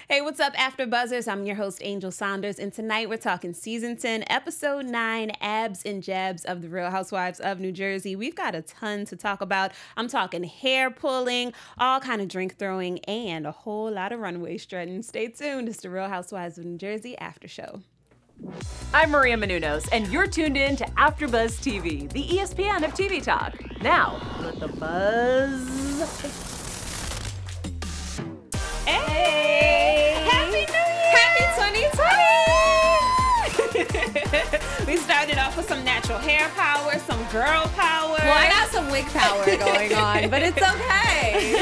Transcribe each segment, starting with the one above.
Hey, what's up, AfterBuzzers? I'm your host, Angel Saunders, and tonight we're talking Season 10, Episode 9, Abs and Jabs of the Real Housewives of New Jersey. We've got a ton to talk about. I'm talking hair pulling, all kind of drink throwing, and a whole lot of runway strutting. Stay tuned. It's the Real Housewives of New Jersey After Show. I'm Maria Menounos, and you're tuned in to AfterBuzz TV, the ESPN of TV talk. Now, let the buzz... Hey! Happy New Year! Happy 2020! We started off with some natural hair power, some girl power. Well, I got some wig power going on, but it's okay.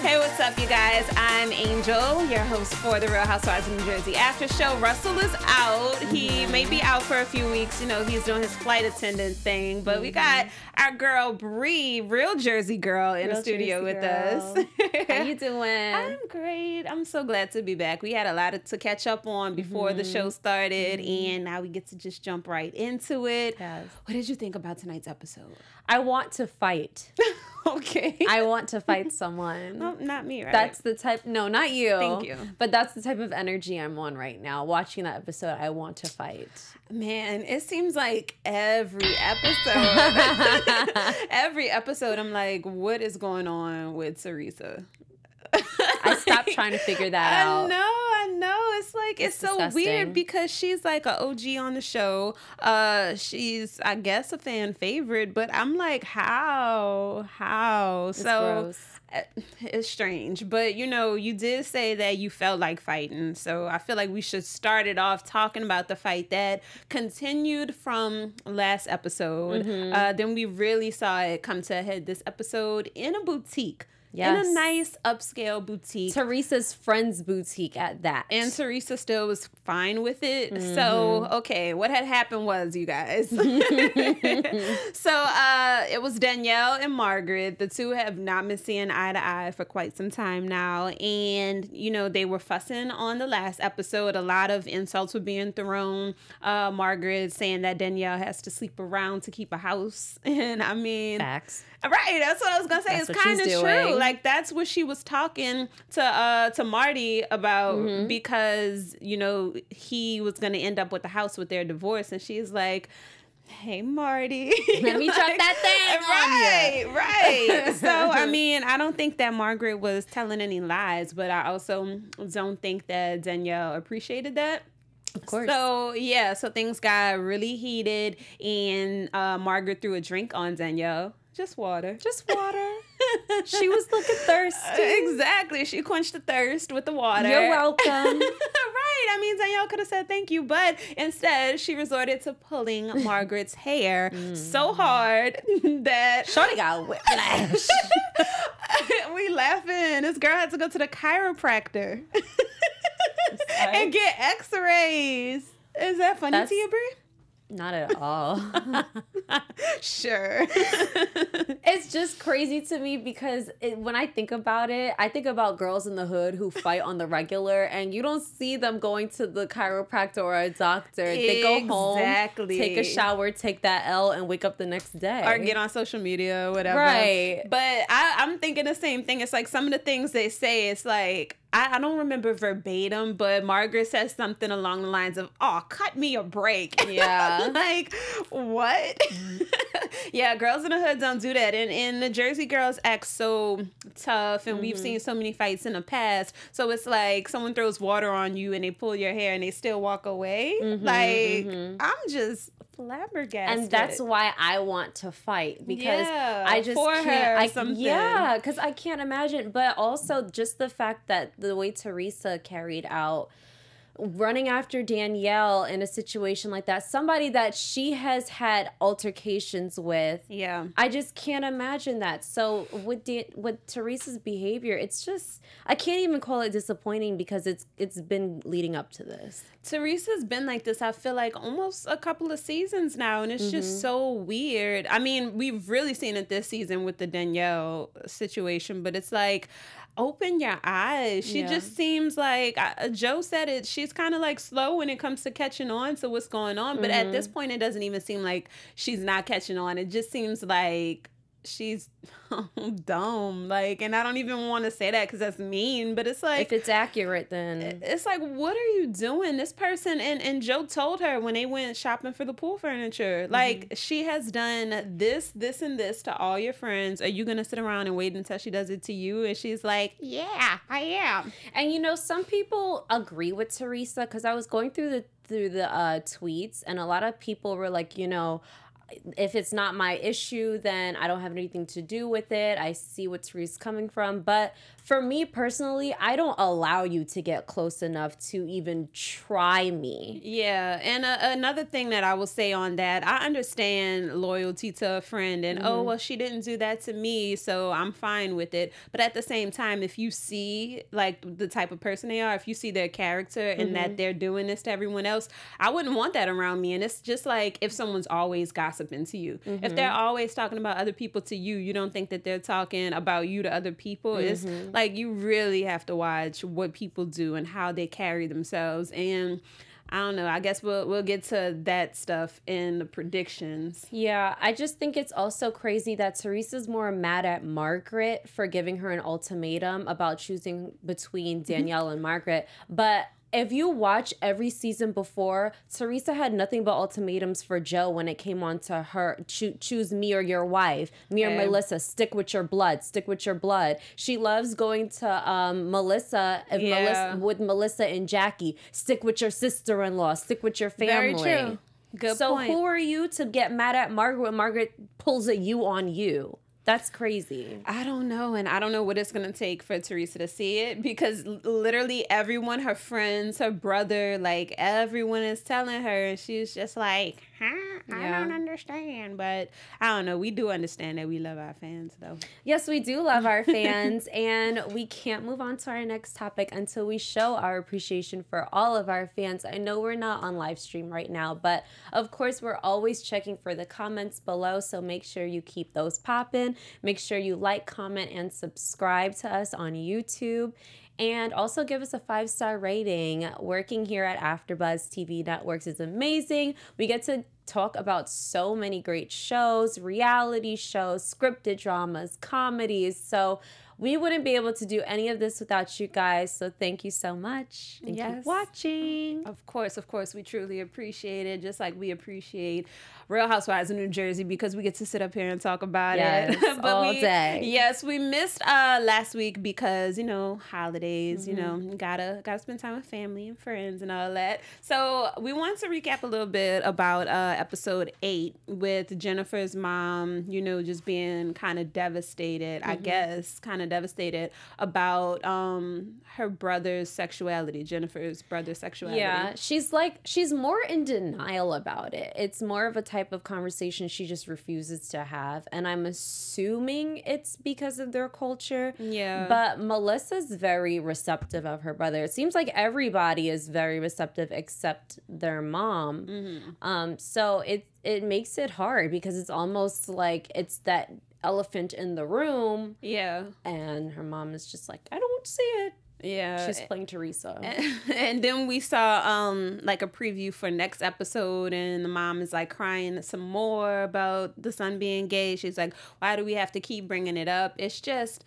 Hey, what's up, you guys? I'm Angel, your host for the Real Housewives of New Jersey After Show. Russell is out. He may be out for a few weeks. You know, he's doing his flight attendant thing. But we got our girl, Bree, real Jersey girl, in the studio with us. How you doing? I'm great. I'm so glad to be back. We had a lot to catch up on before the show started, and now we get to just jump right into it. Yes. What did you think about tonight's episode? I want to fight. Okay. I want to fight someone. No, not me, right? That's the type, no, not you. Thank you. But that's the type of energy I'm on right now. Watching that episode, I want to fight. Man, it seems like every episode, I'm like, what is going on with Theresa? I stopped trying to figure that out. I know. It's like, it's so disgusting. weird because she's like an OG on the show. She's, I guess, a fan favorite, but I'm like, how? It's gross. It's strange, but you know, you did say that you felt like fighting, so I feel like we should start it off talking about the fight that continued from last episode. Then we really saw it come to a head this episode in a boutique. Yes. In a nice upscale boutique. Teresa's friend's boutique at that. And Theresa still was fine with it. So, okay, what had happened was, you guys. So, it was Danielle and Margaret. The two have not been seeing eye to eye for quite some time now. And, you know, they were fussing on the last episode. A lot of insults were being thrown. Margaret saying that Danielle has to sleep around to keep a house. And, I mean... Facts. Right, that's what I was gonna say. That's it's kind of true. doing. Like, that's what she was talking to Marty about, because, you know, he was gonna end up with the house with their divorce, and she's like, hey, Marty, Let me drop that thing on you. Right. So, I mean, I don't think that Margaret was telling any lies, but I also don't think that Danielle appreciated that. Of course. So, yeah, so things got really heated, and Margaret threw a drink on Danielle. Just water. Just water. She was looking thirsty. Exactly. She quenched the thirst with the water. You're welcome. Right. I mean, Danielle could have said thank you, but instead she resorted to pulling Margaret's hair so hard that... Shorty got whiplash. We laughing. This girl had to go to the chiropractor and get x-rays. Is that funny to you, Brie? Not at all. Sure. It's just crazy to me because when I think about it, I think about girls in the hood who fight on the regular, and you don't see them going to the chiropractor or a doctor. They go home, take a shower, take that L, and wake up the next day. Or get on social media or whatever. Right. But I'm thinking the same thing. It's like some of the things they say, it's like, I don't remember verbatim, but Margaret says something along the lines of, oh, cut me a break. Yeah. Like, what? Yeah, girls in the hood don't do that. And the Jersey girls act so tough, and we've seen so many fights in the past. So it's like someone throws water on you and they pull your hair and they still walk away. I'm just flabbergasted. And that's why I want to fight, because I just for can't. her, Yeah, because I can't imagine. But also just the fact that the way Theresa carried out running after Danielle in a situation like that, somebody that she has had altercations with. Yeah. I just can't imagine that. So with Theresa's behavior, it's just, I can't even call it disappointing because it's been leading up to this. Theresa's been like this, I feel like, almost a couple of seasons now, and it's just so weird. I mean, we've really seen it this season with the Danielle situation, but it's like, open your eyes. She just seems like, Joe said it, she's kind of like slow when it comes to catching on to what's going on. But at this point, it doesn't even seem like she's not catching on. It just seems like she's dumb. Like, and I don't even want to say that because that's mean, but it's like, if it's accurate, then it's like, what are you doing? This person, and Joe told her when they went shopping for the pool furniture, like, she has done this, this, and this to all your friends. Are you gonna sit around and wait until she does it to you? And she's like, yeah, I am. And you know, some people agree with Theresa, because I was going through the tweets, and a lot of people were like, you know, if it's not my issue, then I don't have anything to do with it. I see what Theresa's coming from. But for me personally, I don't allow you to get close enough to even try me. Yeah. And another thing that I will say on that, I understand loyalty to a friend and, oh, well, she didn't do that to me, so I'm fine with it. But at the same time, if you see like the type of person they are, if you see their character and that they're doing this to everyone else, I wouldn't want that around me. And it's just like if someone's always gossiping to you, if they're always talking about other people to you, you don't think that they're talking about you to other people. It's like you really have to watch what people do and how they carry themselves. And I don't know, I guess we'll get to that stuff in the predictions. Yeah, I just think it's also crazy that Theresa's more mad at Margaret for giving her an ultimatum about choosing between Danielle and Margaret. But if you watch every season before, Theresa had nothing but ultimatums for Joe when it came on to her. Choose me or your wife. Me or Melissa. Stick with your blood. Stick with your blood. She loves going to Melissa, with Melissa and Jackie. Stick with your sister-in-law. Stick with your family. Very true. Good point. So who are you to get mad at Margaret when Margaret pulls a you on you? That's crazy. I don't know. And I don't know what it's going to take for Theresa to see it, because literally everyone, her friends, her brother, like everyone is telling her, and she's just like, huh? I don't understand. But I don't know. We do understand that we love our fans, though. Yes, we do love our fans. And we can't move on to our next topic until we show our appreciation for all of our fans. I know we're not on live stream right now, but of course, we're always checking for the comments below. So make sure you keep those popping. Make sure you like, comment, and subscribe to us on YouTube. And also give us a 5-star rating. Working here at AfterBuzz TV Networks is amazing. We get to talk about so many great shows, reality shows, scripted dramas, comedies. So we wouldn't be able to do any of this without you guys. So thank you so much. And keep watching. Of course, we truly appreciate it. Just like we appreciate Real Housewives of New Jersey, because we get to sit up here and talk about it. But all day. Yes, we missed last week because, you know, holidays, you know, gotta spend time with family and friends and all that. So we want to recap a little bit about episode 8 with Jennifer's mom, you know, just being kind of devastated, I guess, kind of devastated about her brother's sexuality, Jennifer's brother's sexuality. Yeah, she's more in denial about it. It's more of a type of conversation she just refuses to have, and I'm assuming it's because of their culture. Yeah. But Melissa's very receptive of her brother. It seems like everybody is very receptive except their mom. So it makes it hard, because it's almost like it's that elephant in the room. Yeah. And her mom is just like, I don't see it. Yeah. She's playing Theresa. And then we saw like a preview for next episode, and the mom is like crying some more about the son being gay. She's like, why do we have to keep bringing it up? It's just,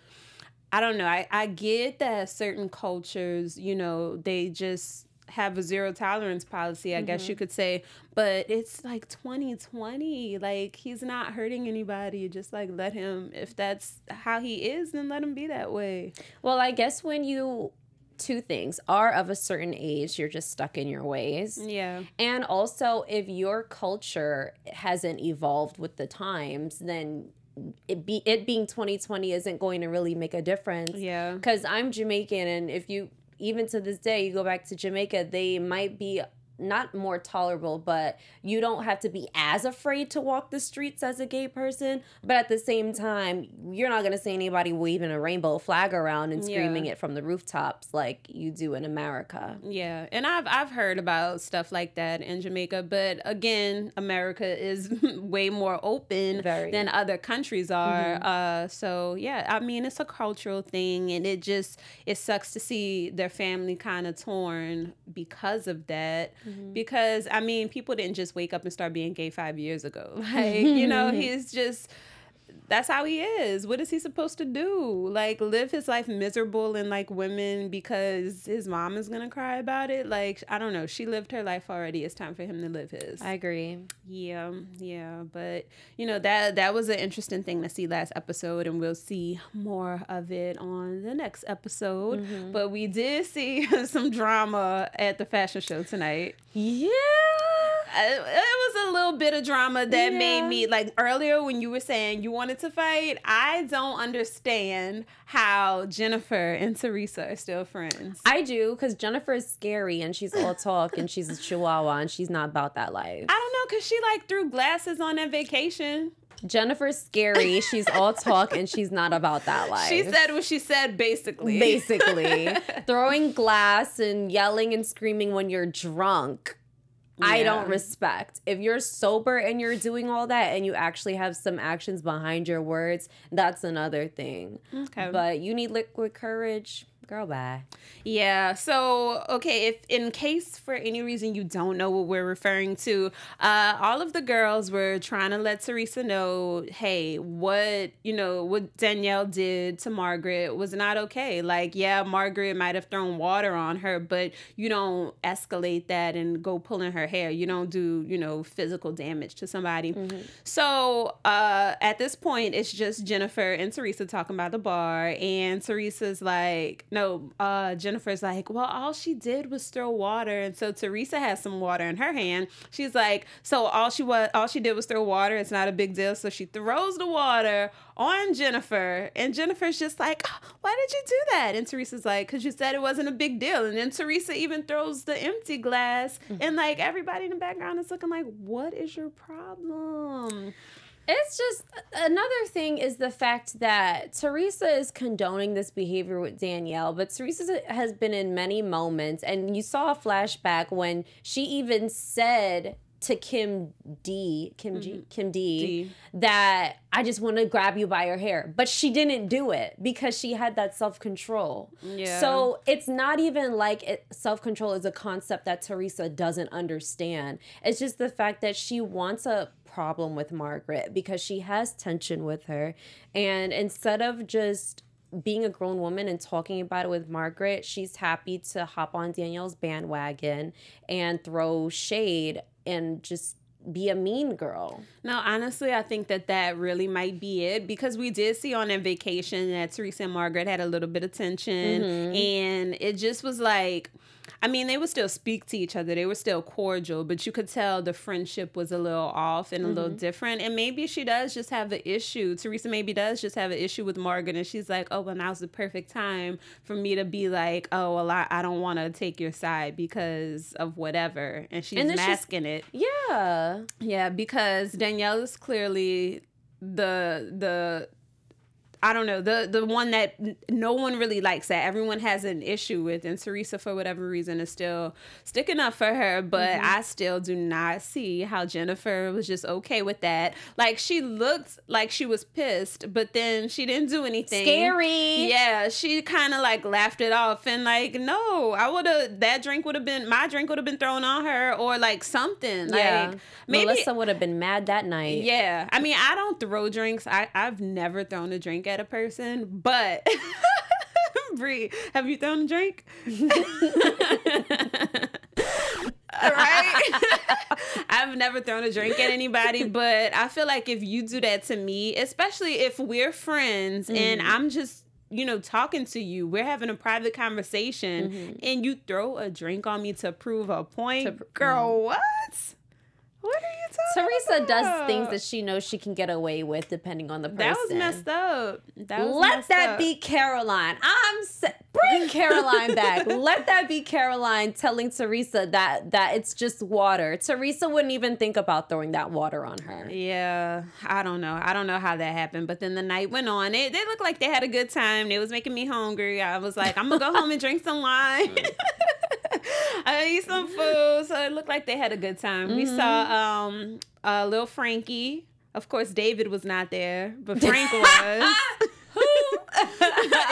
I don't know. I get that certain cultures, you know, they just have a zero tolerance policy, I guess you could say, but it's like 2020. Like, he's not hurting anybody. Just like let him, if that's how he is, then let him be that way. Well, I guess when you, two things, are of a certain age, you're just stuck in your ways. Yeah. And also, if your culture hasn't evolved with the times, then it being 2020 isn't going to really make a difference. Yeah. Because I'm Jamaican, and if you, even to this day, you go back to Jamaica, they might be not more tolerable, but you don't have to be as afraid to walk the streets as a gay person. But at the same time, you're not going to see anybody waving a rainbow flag around and screaming it from the rooftops like you do in America. Yeah, and I've heard about stuff like that in Jamaica, but again, America is way more open than other countries are. So yeah, I mean, it's a cultural thing, and it sucks to see their family kind of torn because of that. Because, I mean, people didn't just wake up and start being gay 5 years ago. Like, you know, he's just, that's how he is. What is he supposed to do? Like, live his life miserable and like women because his mom is gonna cry about it? Like, I don't know. She lived her life already. It's time for him to live his. I agree. Yeah. But you know, that was an interesting thing to see last episode, and we'll see more of it on the next episode. But we did see some drama at the fashion show tonight. Yeah. It was a little bit of drama that made me, like, earlier when you were saying you wanted to fight, I don't understand how Jennifer and Theresa are still friends. I do, because Jennifer is scary and she's all talk and she's a chihuahua and she's not about that life. I don't know, because she like threw glasses on that vacation. Jennifer's scary. She's all talk and she's not about that life. She said what she said, basically. Basically. Throwing glass and yelling and screaming when you're drunk. I don't respect. If you're sober and you're doing all that and you actually have some actions behind your words, that's another thing. Okay. But you need liquid courage. Girl, bye. Yeah. So, okay, if in case for any reason you don't know what we're referring to, all of the girls were trying to let Theresa know, hey, what Danielle did to Margaret was not okay. Like, yeah, Margaret might have thrown water on her, but you don't escalate that and go pulling her hair. You don't do, physical damage to somebody. So, at this point, it's just Jennifer and Theresa talking about the bar, and Teresa's like, Jennifer's like, well, all she did was throw water. And so Theresa has some water in her hand. She's like, so all she did was throw water. It's not a big deal. So she throws the water on Jennifer. And Jennifer's just like, why did you do that? And Teresa's like, because you said it wasn't a big deal. And then Theresa even throws the empty glass. And like everybody in the background is looking like, what is your problem? It's just, another thing is the fact that Theresa is condoning this behavior with Danielle, but Theresa has been in many moments, and you saw a flashback when she even said to Kim D, that I just want to grab you by your hair. But she didn't do it because she had that self-control. Yeah. So it's not even like self-control is a concept that Theresa doesn't understand. It's just the fact that she wants a problem with Margaret because she has tension with her. And instead of just being a grown woman and talking about it with Margaret, she's happy to hop on Danielle's bandwagon and throw shade and just be a mean girl. No, honestly, I think that really might be it, because we did see on that vacation that Theresa and Margaret had a little bit of tension, and it just was like, I mean, they would still speak to each other. They were still cordial, but you could tell the friendship was a little off and a little different. And maybe she does just have an issue. Theresa maybe does just have an issue with Margaret. And she's like, oh, well, now's the perfect time for me to be like, oh, well, I don't want to take your side because of whatever. And she's masking it. Yeah. Yeah, because Danielle is clearly the I don't know, the one that no one really likes, that everyone has an issue with, and Theresa, for whatever reason, is still sticking up for her, but I still do not see how Jennifer was just okay with that. Like, she looked like she was pissed, but then she didn't do anything. Scary. Yeah, she kind of like laughed it off, and like, no, my drink would have been thrown on her, or like something. Yeah. Like, maybe Melissa would have been mad that night. Yeah. I mean, I don't throw drinks. I've never thrown a drink at a person, but Bree, have you thrown a drink? Right? I've never thrown a drink at anybody, but I feel like if you do that to me, especially if we're friends and I'm just, talking to you, we're having a private conversation, and you throw a drink on me to prove a point, girl, what? What are you talking Teresa about? does things that she knows she can get away with depending on the person. That was messed up. Let that be Caroline. Bring Caroline back. Let that be Caroline telling Teresa that it's just water. Teresa wouldn't even think about throwing that water on her. Yeah, I don't know. I don't know how that happened. But then the night went on. They looked like they had a good time. They was making me hungry. I was like, I'm going to go home and drink some wine. I eat some food. So it looked like they had a good time. We saw little Frankie. Of course, David was not there, but Frank was. Who?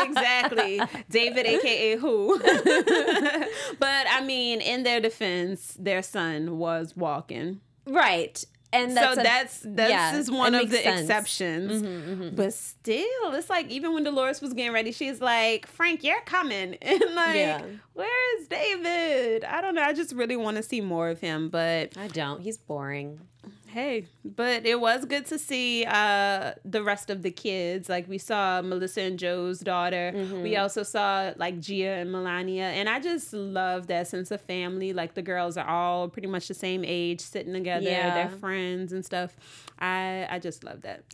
Exactly. David, a.k.a. who. But, I mean, in their defense, their son was walking. Right. And that's is one of the sense. exceptions. But still, it's like even when Dolores was getting ready, she's like, Frank, you're coming. And like, where is David? I don't know. I just really want to see more of him, but I don't. He's boring. Hey, but it was good to see the rest of the kids. Like we saw Melissa and Joe's daughter. We also saw like Gia and Melania. And I just love that sense of family. Like the girls are all pretty much the same age, sitting together, they're friends and stuff. I just love that.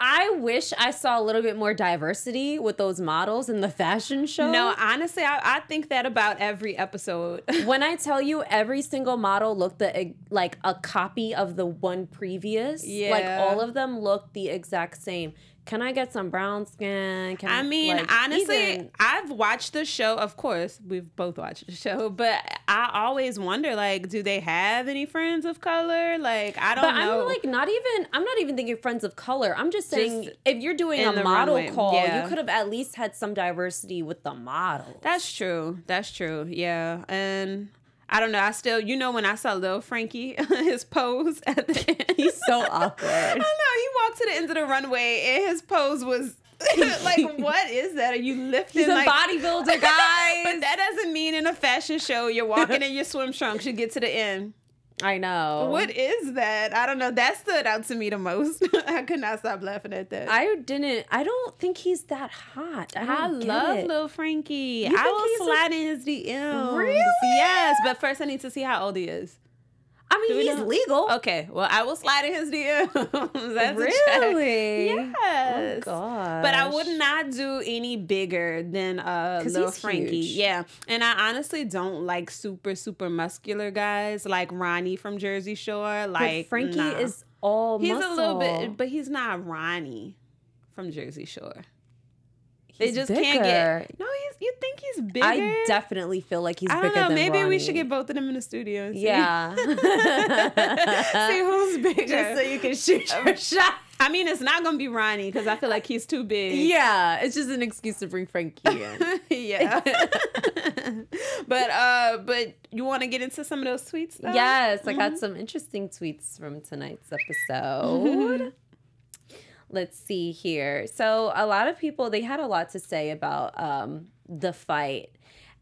I wish I saw a little bit more diversity with those models in the fashion show. No, honestly, I think that about every episode. When I tell you every single model looked like a copy of the one previous, like all of them looked the exact same. Can I get some brown skin? I mean, honestly, I've watched the show. Of course, we've both watched the show, but I always wonder, like, do they have any friends of color? Like, I don't know. I'm like, I'm not even thinking friends of color. I'm just saying, if you're doing a model call, you could have at least had some diversity with the models. That's true. That's true. Yeah. And I don't know. I still, when I saw Lil Frankie, his pose at the end. He's so awkward. I know. He walked to the end of the runway and his pose was like, what is that? Are you lifting? He's a bodybuilder, guys. But that doesn't mean in a fashion show you're walking in your swim trunks, you get to the end. I know. What is that? I don't know. That stood out to me the most. I could not stop laughing at that. I don't think he's that hot. I love Lil Frankie. I will slide in his DMs. Really? Yes, but first I need to see how old he is. I mean, he's legal. Okay, well, I will slide in his DMs. That's really? Yes. Oh, gosh. But I would not do any bigger than Lil Frankie. Huge. Yeah. And I honestly don't like super, super muscular guys like Ronnie from Jersey Shore. Like, but Frankie is all muscle. He's a little bit, but he's not Ronnie from Jersey Shore. They just bigger. Can't get. No, you think he's bigger? I definitely feel like he's bigger I don't know. than Maybe Ronnie. we should get both of them in the studio. And see. Yeah. See who's bigger. Just so you can shoot your shot. I mean, it's not going to be Ronnie because I feel like he's too big. Yeah, it's just an excuse to bring Frankie in. Yeah. But you want to get into some of those tweets, though? Yes, I got some interesting tweets from tonight's episode. Let's see here. So a lot of people, they had a lot to say about the fight.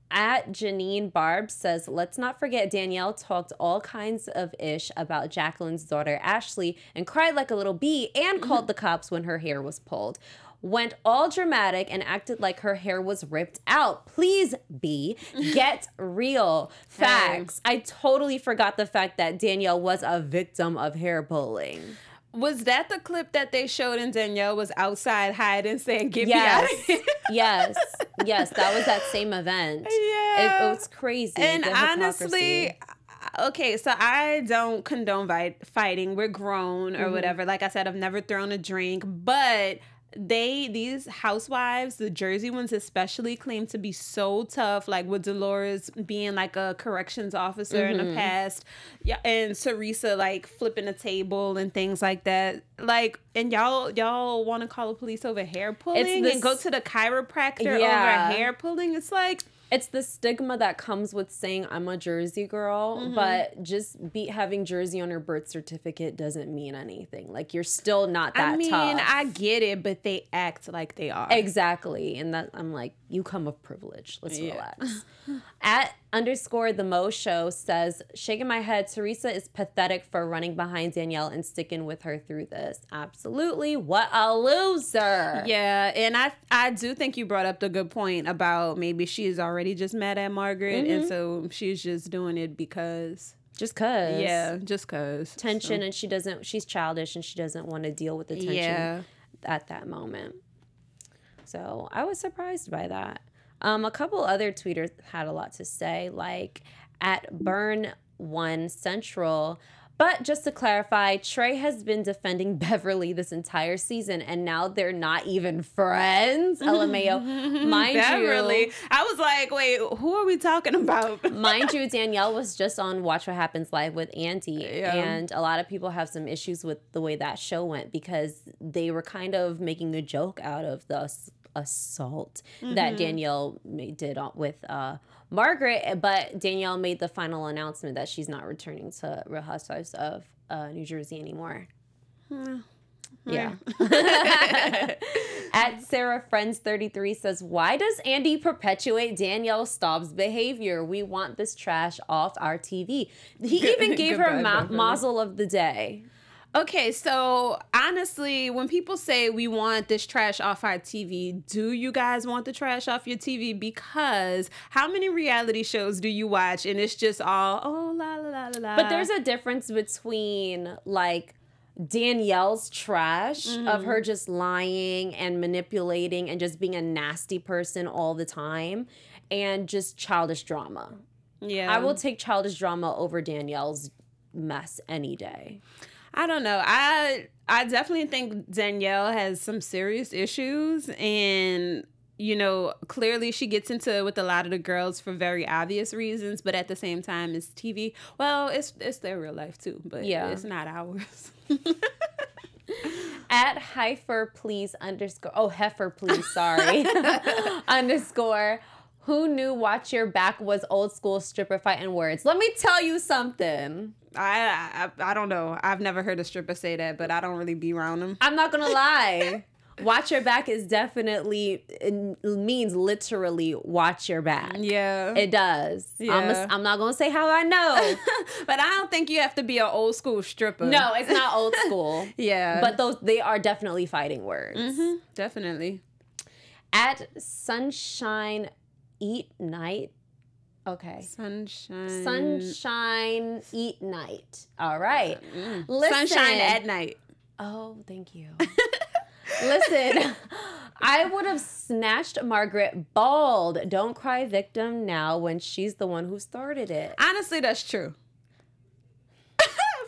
At Janine Barb says, let's not forget Danielle talked all kinds of ish about Jacqueline's daughter, Ashley, and cried like a little bee and called the cops when her hair was pulled. Went all dramatic and acted like her hair was ripped out. Please, B, get real. Facts. I totally forgot the fact that Danielle was a victim of hair pulling. Was that the clip that they showed and Danielle was outside hiding saying, get me out of here? Yes, that was that same event. Yeah. It was crazy. And honestly, okay, so I don't condone fighting. We're grown or whatever. Like I said, I've never thrown a drink, but these housewives, the Jersey ones especially, claim to be so tough, like with Dolores being like a corrections officer in the past, and Theresa like flipping a table and things like that. Like, and y'all want to call the police over hair pulling and go to the chiropractor over hair pulling. It's like, it's the stigma that comes with saying I'm a Jersey girl, but just having Jersey on your birth certificate doesn't mean anything. Like, you're still not that tough. I mean, I get it, but they act like they are. Exactly. And that I'm like, you come with privilege. Let's relax. At _the Mo Show says, shaking my head, Theresa is pathetic for running behind Danielle and sticking with her through this. Absolutely. What a loser. Yeah. And I do think you brought up the good point about maybe she's already just mad at Margaret. And so she's just doing it because. Just cause. Yeah, just cause. Tension, and she's childish and she doesn't want to deal with the tension at that moment. So I was surprised by that. A couple other tweeters had a lot to say, like at Burn1 Central. But just to clarify, Trey has been defending Beverly this entire season, and now they're not even friends. LMAO. Mind Beverly. you, I was like, wait, who are we talking about? mind you, Danielle was just on Watch What Happens Live with Andy, and a lot of people have some issues with the way that show went because they were kind of making a joke out of the assault that Danielle did with Margaret, but Danielle made the final announcement that she's not returning to Real Housewives of New Jersey anymore. Yeah. At Sarah Friends 33 says, why does Andy perpetuate Danielle Staub's behavior? We want this trash off our TV. He even gave her mazel of the day. Okay, so honestly, when people say we want this trash off our TV, do you guys want the trash off your TV? Because how many reality shows do you watch and it's just all, oh, la, la, la, la, la. But there's a difference between, like, Danielle's trash of her just lying and manipulating and just being a nasty person all the time and just childish drama. Yeah. I will take childish drama over Danielle's mess any day. I don't know. I definitely think Danielle has some serious issues, and you know, clearly she gets into it with a lot of the girls for very obvious reasons, but at the same time it's TV. Well, it's their real life too, but it's not ours. At Heifer please underscore, oh, Heifer please, sorry, underscore, who knew Watch Your Back was old school stripper fighting words? Let me tell you something. I don't know. I've never heard a stripper say that, but I don't really be around them. I'm not gonna lie. Watch your back is definitely, it means literally watch your back. Yeah. It does. Yeah. I'm not going to say how I know. But I don't think you have to be an old school stripper. No, it's not old school. Yeah. But they are definitely fighting words. Mm-hmm. Definitely. At Sunshine Eat Night. Okay. Sunshine Eat Night. All right. Listen. Sunshine at night. Oh, thank you. Listen, I would have snatched Margaret bald. Don't cry victim now when she's the one who started it. Honestly, that's true.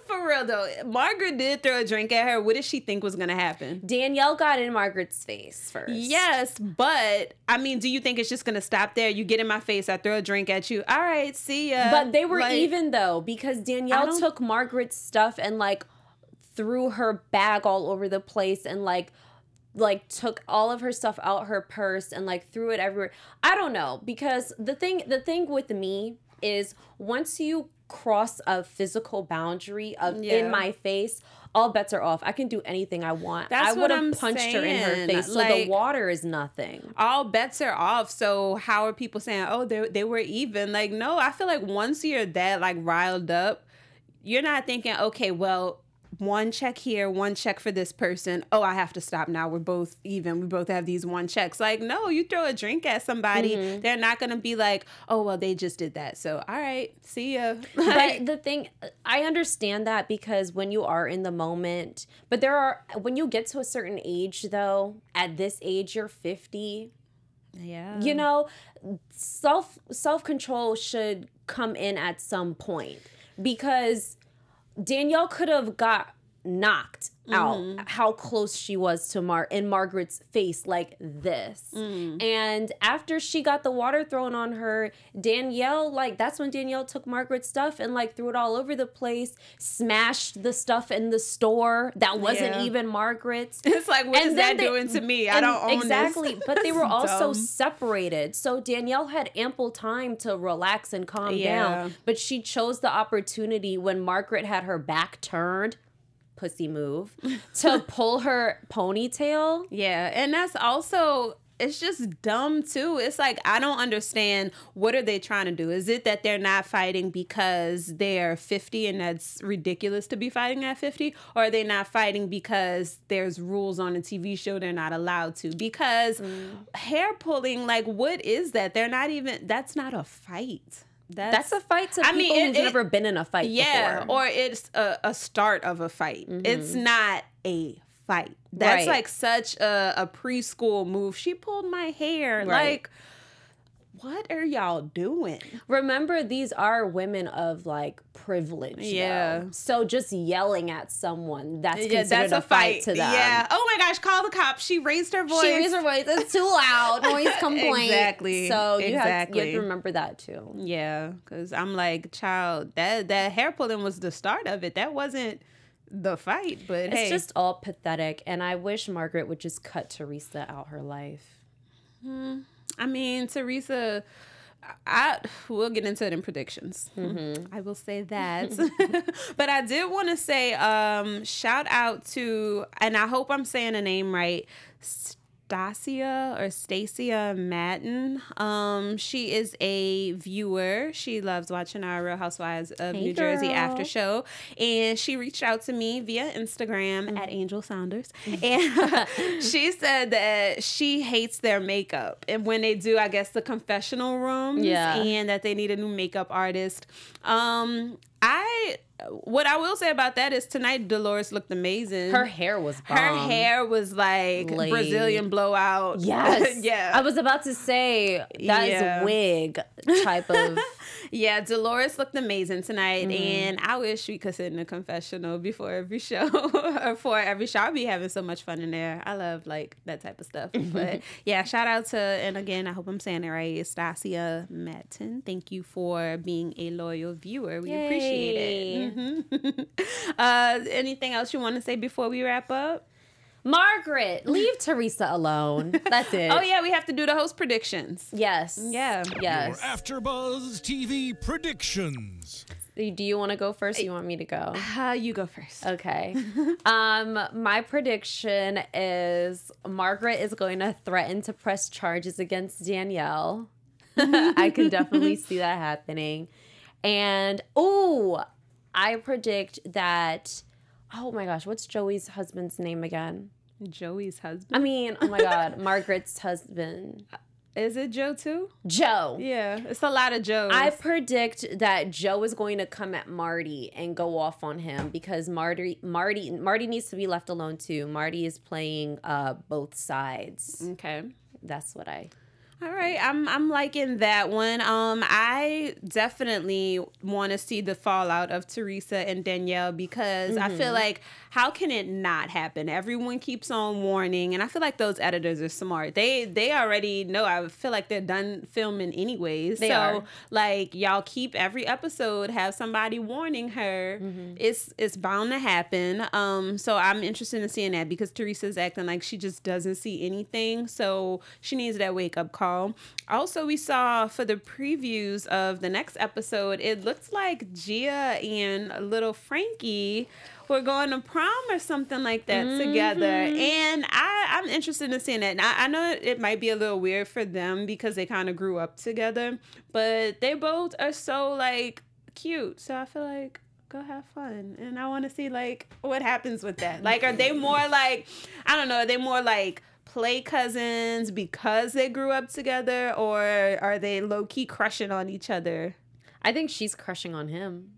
For real, though. Margaret did throw a drink at her. What did she think was going to happen? Danielle got in Margaret's face first. Yes, but, I mean, do you think it's just going to stop there? You get in my face, I throw a drink at you. All right, see ya. But they were even, though, because Danielle took Margaret's stuff and, like, threw her bag all over the place and, like took all of her stuff out her purse and like threw it everywhere. I don't know, because the thing with me is once you cross a physical boundary of in my face, all bets are off. I can do anything I want. I would have punched her in her face. So like, the water is nothing. All bets are off. So how are people saying, oh, they were even? Like, no, I feel like once you're that like riled up, you're not thinking, okay, well, one check here, one check for this person. Oh, I have to stop now. We're both even. We both have these one checks. Like, no, you throw a drink at somebody, they're not going to be like, oh, well, they just did that. So, all right, see ya. But the thing, I understand that because when you are in the moment, but when you get to a certain age, though, at this age, you're 50. Yeah. You know, self-control should come in at some point because Danielle could have got knocked out how close she was to Margaret's face like this. And after she got the water thrown on her, Danielle, like, that's when Danielle took Margaret's stuff and like threw it all over the place, smashed the stuff in the store that wasn't even Margaret's. It's like, what is that doing to me? I don't own exactly. this. But they were also separated. So Danielle had ample time to relax and calm down. But she chose the opportunity when Margaret had her back turned, pussy move, to pull her ponytail. Yeah, and that's also, it's just dumb too. It's like, I don't understand, what are they trying to do? Is it that they're not fighting because they're 50 and that's ridiculous to be fighting at 50? Or are they not fighting because there's rules on a TV show they're not allowed to? Because hair pulling, like, what is that? They're not even, that's not a fight. That's a fight to people who've never been in a fight before. Or it's a start of a fight. It's not a fight. That's like such a preschool move. She pulled my hair. Like, what are y'all doing? Remember, these are women of like privilege. Yeah. Though. So just yelling at someone, that's considered a fight to them. Yeah. Oh my gosh, call the cops. She raised her voice. She raised her voice. It's too loud. Noise complaint. Exactly. So you have to remember that too. Yeah. Because I'm like, child, that hair pulling was the start of it. That wasn't the fight. But it's just all pathetic. And I wish Margaret would just cut Theresa out her life. I mean, Theresa we'll get into it in predictions. I will say that. But I did want to say shout out to, and I hope I'm saying the name right, Stacia Madden. She is a viewer. She loves watching our Real Housewives of New Jersey after show. And she reached out to me via Instagram at Angel Saunders. And she said that she hates their makeup. And when they do, I guess, the confessional rooms, and that they need a new makeup artist. What I will say about that is tonight Dolores looked amazing. Her hair was bomb. Her hair was like Brazilian blowout. Yes. Yeah. I was about to say that is wig type of. Yeah, Dolores looked amazing tonight, and I wish we could sit in a confessional before every show or for every show. I'll be having so much fun in there. I love like that type of stuff. But yeah, shout out to, and again, I hope I'm saying it right, Stacia Madden. Thank you for being a loyal viewer. We appreciate it. Anything else you want to say before we wrap up? Margaret, leave Theresa alone. That's it. Oh, yeah, we have to do the host predictions. Yes. Yeah. Yes. Your AfterBuzz TV predictions. Do you want to go first or you want me to go? You go first. Okay. My prediction is Margaret is going to threaten to press charges against Danielle. I can definitely see that happening. And, I predict that... Oh my gosh, what's Joey's husband's name again? Joey's husband? I mean, oh my God, Margaret's husband. Is it Joe too? Joe. Yeah, it's a lot of Joes. I predict that Joe is going to come at Marty and go off on him because Marty needs to be left alone too. Marty is playing both sides. Okay. That's what I... All right, I'm liking that one. I definitely want to see the fallout of Theresa and Danielle because I feel like how can it not happen? Everyone keeps on warning, and I feel like those editors are smart. They already know. I feel like they're done filming anyways. They are. Like y'all keep every episode have somebody warning her. It's bound to happen. So I'm interested in seeing that because Theresa's acting like she just doesn't see anything. So she needs that wake up call. Also, we saw for the previews of the next episode, it looks like Gia and little Frankie were going to prom or something like that together. And I'm interested in seeing that. Now, I know it might be a little weird for them because they kind of grew up together, but they both are so like cute. So I feel like go have fun. And I want to see like what happens with that. Like, are they more like, I don't know, are they more like play cousins because they grew up together, or are they low-key crushing on each other? I think she's crushing on him.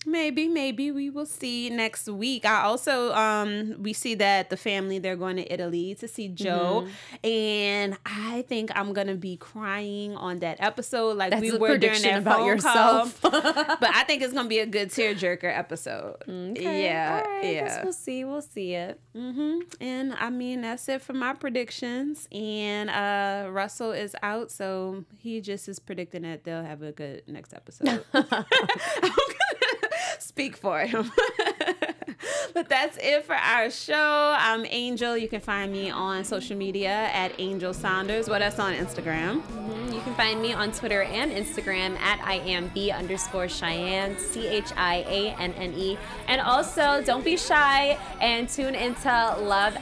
Maybe we will see next week. I also we see that the family, they're going to Italy to see Joe, and I think I'm gonna be crying on that episode like we were during that phone call. But I think it's gonna be a good tearjerker episode. Okay. Yeah, all right, yeah. We'll see it. And I mean that's it for my predictions. And Russell is out, so he just is predicting that they'll have a good next episode. I'm gonna speak for him. But that's it for our show. I'm Angel. You can find me on social media at Angel Saunders. What else on Instagram? You can find me on Twitter and Instagram at IamB_Chianne, CHIANNE. And also, don't be shy and tune into Life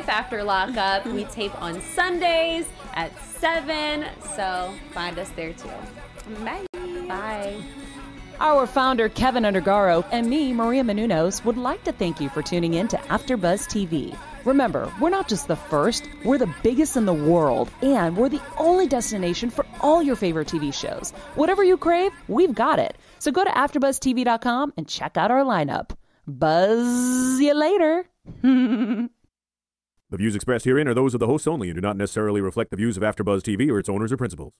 After Lockup. We tape on Sundays at 7. So find us there too. Bye. Bye. Our founder, Keven Undergaro, and me, Maria Menounos, would like to thank you for tuning in to AfterBuzz TV. Remember, we're not just the first, we're the biggest in the world, and we're the only destination for all your favorite TV shows. Whatever you crave, we've got it. So go to AfterBuzzTV.com and check out our lineup. Buzz you later. The views expressed herein are those of the hosts only and do not necessarily reflect the views of AfterBuzz TV or its owners or principals.